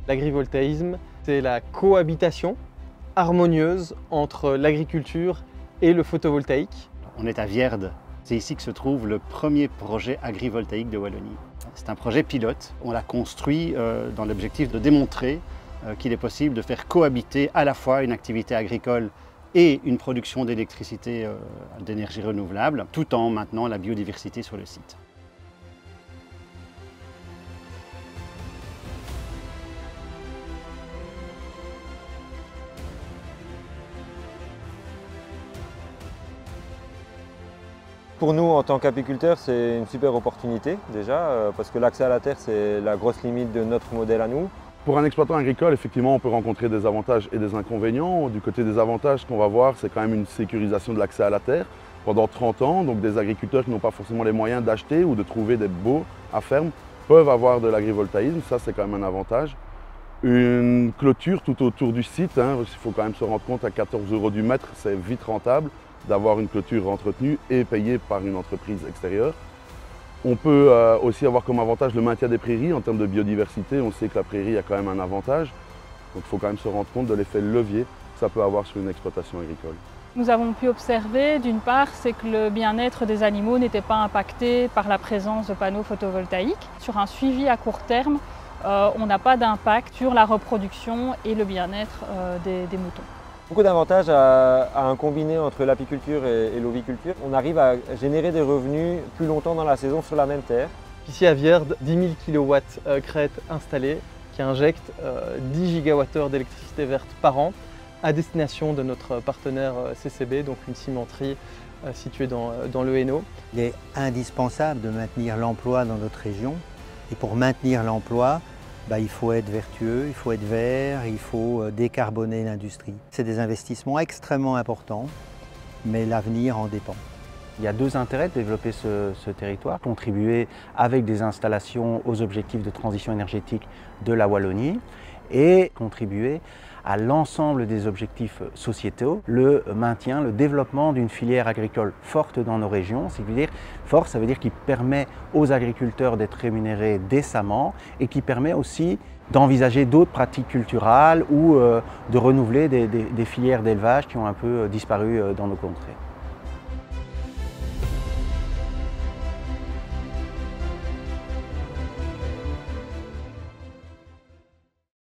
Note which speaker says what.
Speaker 1: L'agrivoltaïsme, c'est la cohabitation harmonieuse entre l'agriculture et le photovoltaïque.
Speaker 2: On est à Vierde. C'est ici que se trouve le premier projet agrivoltaïque de Wallonie. C'est un projet pilote. On l'a construit dans l'objectif de démontrer qu'il est possible de faire cohabiter à la fois une activité agricole et une production d'électricité d'énergie renouvelable, tout en maintenant la biodiversité sur le site.
Speaker 3: Pour nous, en tant qu'apiculteurs, c'est une super opportunité déjà, parce que l'accès à la terre, c'est la grosse limite de notre modèle à nous.
Speaker 4: Pour un exploitant agricole, effectivement, on peut rencontrer des avantages et des inconvénients. Du côté des avantages, ce qu'on va voir, c'est quand même une sécurisation de l'accès à la terre pendant 30 ans. Donc des agriculteurs qui n'ont pas forcément les moyens d'acheter ou de trouver des baux à ferme peuvent avoir de l'agrivoltaïsme. Ça, c'est quand même un avantage. Une clôture tout autour du site, il faut quand même se rendre compte, à 14 € du mètre, c'est vite rentable d'avoir une clôture entretenue et payée par une entreprise extérieure. On peut aussi avoir comme avantage le maintien des prairies en termes de biodiversité. On sait que la prairie a quand même un avantage. Donc il faut quand même se rendre compte de l'effet levier que ça peut avoir sur une exploitation agricole.
Speaker 5: Nous avons pu observer, d'une part, c'est que le bien-être des animaux n'était pas impacté par la présence de panneaux photovoltaïques. Sur un suivi à court terme, on n'a pas d'impact sur la reproduction et le bien-être des moutons.
Speaker 3: Beaucoup d'avantages à un combiné entre l'apiculture et l'oviculture. On arrive à générer des revenus plus longtemps dans la saison sur la même terre.
Speaker 1: Ici à Vierde, 10 000 kW crête installée qui injecte 10 gigawattheures d'électricité verte par an à destination de notre partenaire CCB, donc une cimenterie située dans le Hainaut.
Speaker 6: Il est indispensable de maintenir l'emploi dans notre région. Et pour maintenir l'emploi, il faut être vertueux, il faut être vert, il faut décarboner l'industrie. C'est des investissements extrêmement importants, mais l'avenir en dépend.
Speaker 7: Il y a deux intérêts de développer ce territoire. Contribuer avec des installations aux objectifs de transition énergétique de la Wallonie et contribuer à l'ensemble des objectifs sociétaux, le maintien, le développement d'une filière agricole forte dans nos régions. C'est-à-dire forte, ça veut dire qui permet aux agriculteurs d'être rémunérés décemment et qui permet aussi d'envisager d'autres pratiques culturales ou de renouveler des filières d'élevage qui ont un peu disparu dans nos contrées.